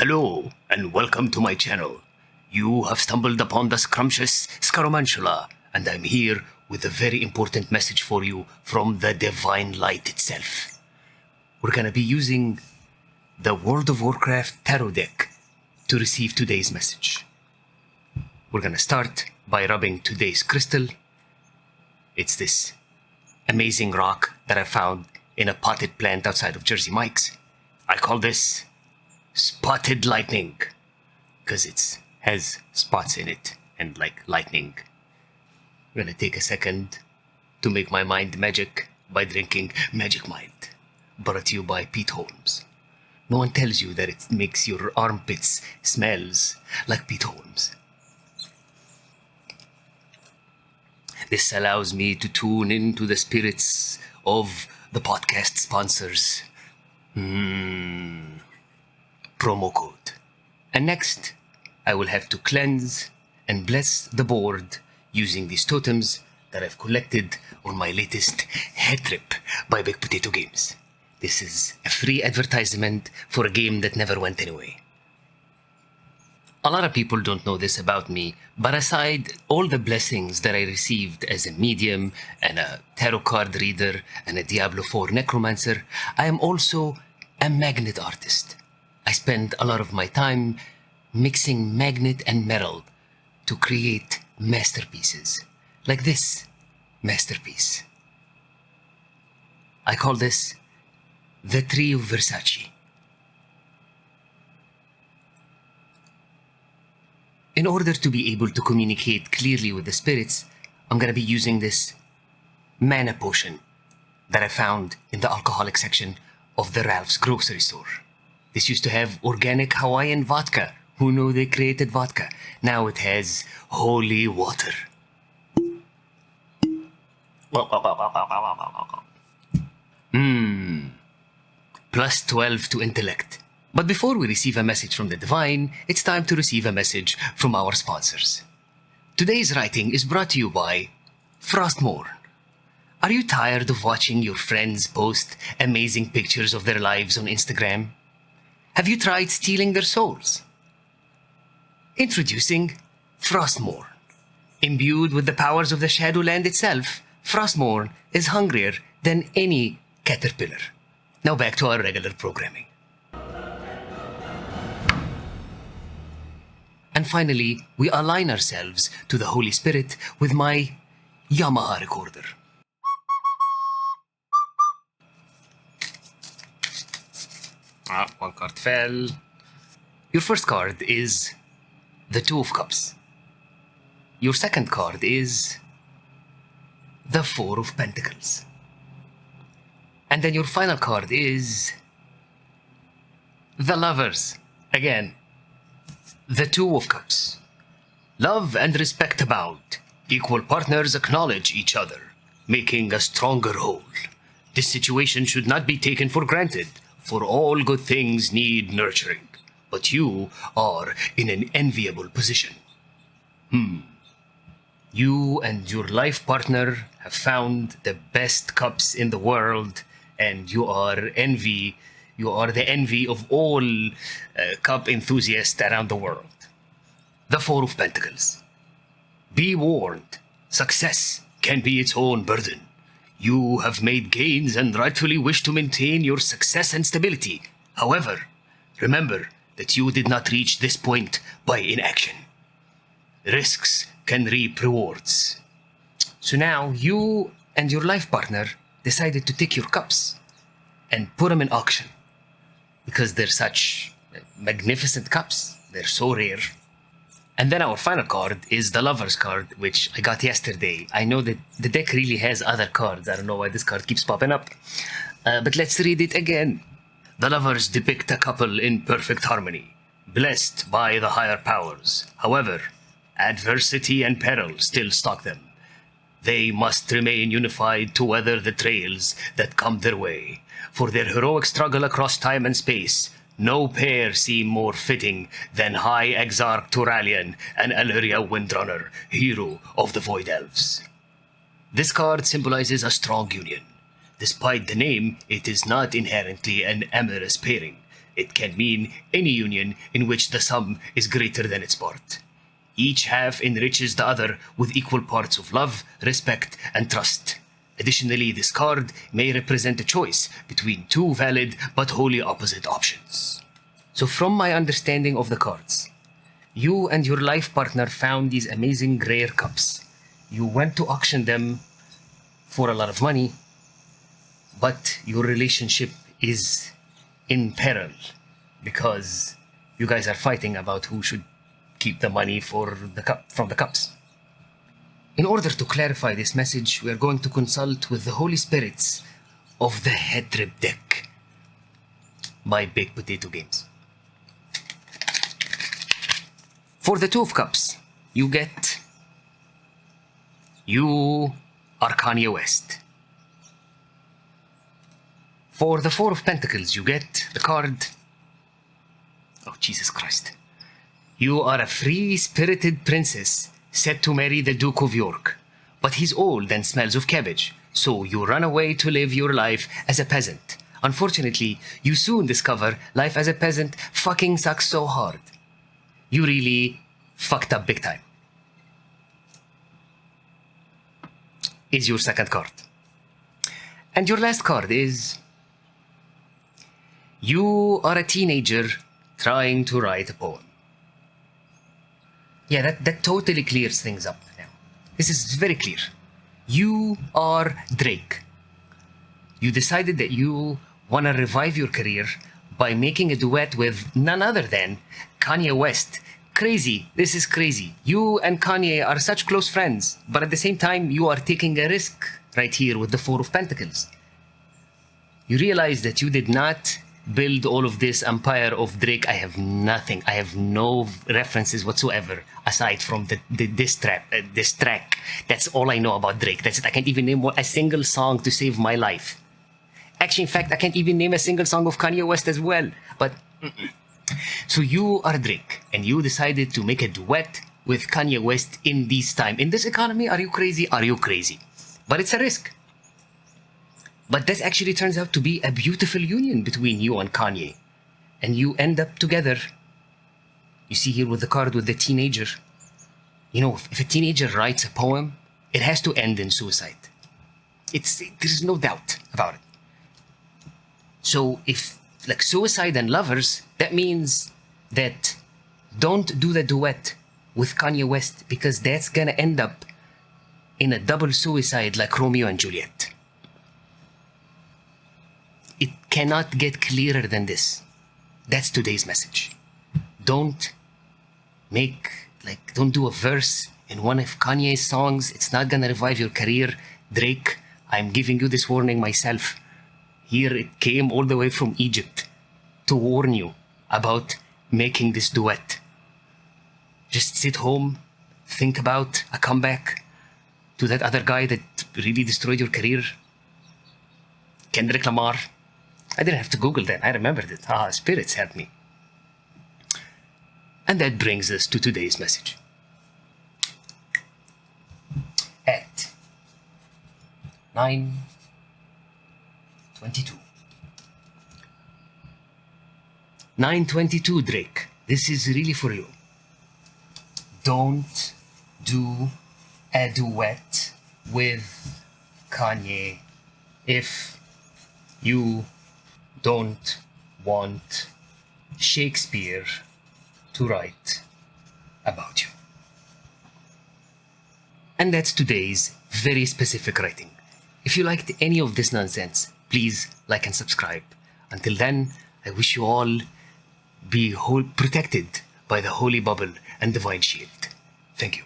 Hello, and welcome to my channel. You have stumbled upon the scrumptious ScaraMunchula, and I'm here with a very important message for you from the divine light itself. We're gonna be using the World of Warcraft tarot deck to receive today's message. We're gonna start by rubbing today's crystal. It's this amazing rock that I found in a potted plant outside of Jersey Mike's. I call this Spotted Lightning because it has spots in it and like lightning. I'm gonna take a second to make my mind magic by drinking Magic Mind, brought to you by Pete Holmes. No one tells you that it makes your armpits smells like Pete Holmes. This allows me to tune into the spirits of the podcast sponsors. Promo code. And next, I will have to cleanse and bless the board using these totems that I've collected on my latest head trip by Big Potato Games. This is a free advertisement for a game that never went anyway. A lot of people don't know this about me, but aside all the blessings that I received as a medium and a tarot card reader and a Diablo 4 necromancer, I am also a magnet artist. I spend a lot of my time mixing magnet and metal to create masterpieces, like this masterpiece. I call this the Tree of Versace. In order to be able to communicate clearly with the spirits, I'm going to be using this mana potion that I found in the alcoholic section of the Ralph's grocery store. This used to have organic Hawaiian vodka. Who knew they created vodka? Now it has holy water. Plus 12 to intellect. But before we receive a message from the divine, it's time to receive a message from our sponsors. Today's writing is brought to you by Frostmorn. Are you tired of watching your friends post amazing pictures of their lives on Instagram? Have you tried stealing their souls? Introducing Frostmorn. Imbued with the powers of the Shadowland itself, Frostmorn is hungrier than any caterpillar. Now back to our regular programming. And finally, we align ourselves to the Holy Spirit with my Yamaha recorder. One card fell. Your first card is the Two of Cups. Your second card is the Four of Pentacles. And then your final card is the Lovers. Again, the Two of Cups. Love and respect abound. Equal partners acknowledge each other, making a stronger whole. This situation should not be taken for granted, for all good things need nurturing. But you are in an enviable position. You and your life partner have found the best cups in the world, and you are the envy of all cup enthusiasts around the world. The Four of Pentacles. Be warned, success can be its own burden. You have made gains and rightfully wish to maintain your success and stability. However, remember that you did not reach this point by inaction. Risks can reap rewards. So now you and your life partner decided to take your cups and put them in auction because they're such magnificent cups. They're so rare. And then our final card is the Lover's card, which I got yesterday. I know that the deck really has other cards. I don't know why this card keeps popping up. But let's read it again. The Lovers depict a couple in perfect harmony, blessed by the higher powers. However, adversity and peril still stalk them. They must remain unified to weather the trails that come their way. For their heroic struggle across time and space, no pair seem more fitting than High Exarch Turalian and Illyria Windrunner, hero of the Void Elves. This card symbolizes a strong union. Despite the name, it is not inherently an amorous pairing. It can mean any union in which the sum is greater than its part. Each half enriches the other with equal parts of love, respect, and trust. Additionally, this card may represent a choice between two valid but wholly opposite options. So from my understanding of the cards, you and your life partner found these amazing rare cups. You went to auction them for a lot of money, but your relationship is in peril because you guys are fighting about who should keep the money for the cup from the cups. In order to clarify this message, we are going to consult with the Holy Spirits of the Head Trip deck by Baked Potato Games. For the Two of Cups, you are Kanye West. For the Four of Pentacles, you get the card, oh Jesus Christ. You are a free-spirited princess set to marry the Duke of York, but he's old and smells of cabbage, so you run away to live your life as a peasant. Unfortunately, you soon discover life as a peasant fucking sucks so hard. You really fucked up big time. Is your second card. And your last card is, you are a teenager trying to write a poem. Yeah, that totally clears things up now. This is very clear. You are Drake. You decided that you want to revive your career by making a duet with none other than Kanye West. Crazy. This is crazy. You and Kanye are such close friends, but at the same time, you are taking a risk right here with the Four of Pentacles. You realize that you did not build all of this empire of Drake. I have nothing. I have no references whatsoever aside from this track. That's all I know about Drake. That's it. I can't even name a single song to save my life. Actually, in fact, I can't even name a single song of Kanye West as well. But so you are Drake, and you decided to make a duet with Kanye West in this time. In this economy, are you crazy? Are you crazy? But it's a risk. But this actually turns out to be a beautiful union between you and Kanye. And you end up together. You see here with the card with the teenager. You know, if a teenager writes a poem, it has to end in suicide. There's no doubt about it. So if, like suicide and lovers, that means that don't do the duet with Kanye West because that's gonna end up in a double suicide like Romeo and Juliet. It cannot get clearer than this. That's today's message. Don't do a verse in one of Kanye's songs. It's not gonna revive your career. Drake, I'm giving you this warning myself. Here it came all the way from Egypt to warn you about making this duet. Just sit home, think about a comeback to that other guy that really destroyed your career. Kendrick Lamar. I didn't have to Google that. I remembered it. Spirits helped me. And that brings us to today's message. At 9:22. 9:22, Drake. This is really for you. Don't do a duet with Kanye if you don't want Shakespeare to write about you. And that's today's very specific writing. If you liked any of this nonsense, please like and subscribe. Until then, I wish you all be protected by the holy bubble and divine shield. Thank you.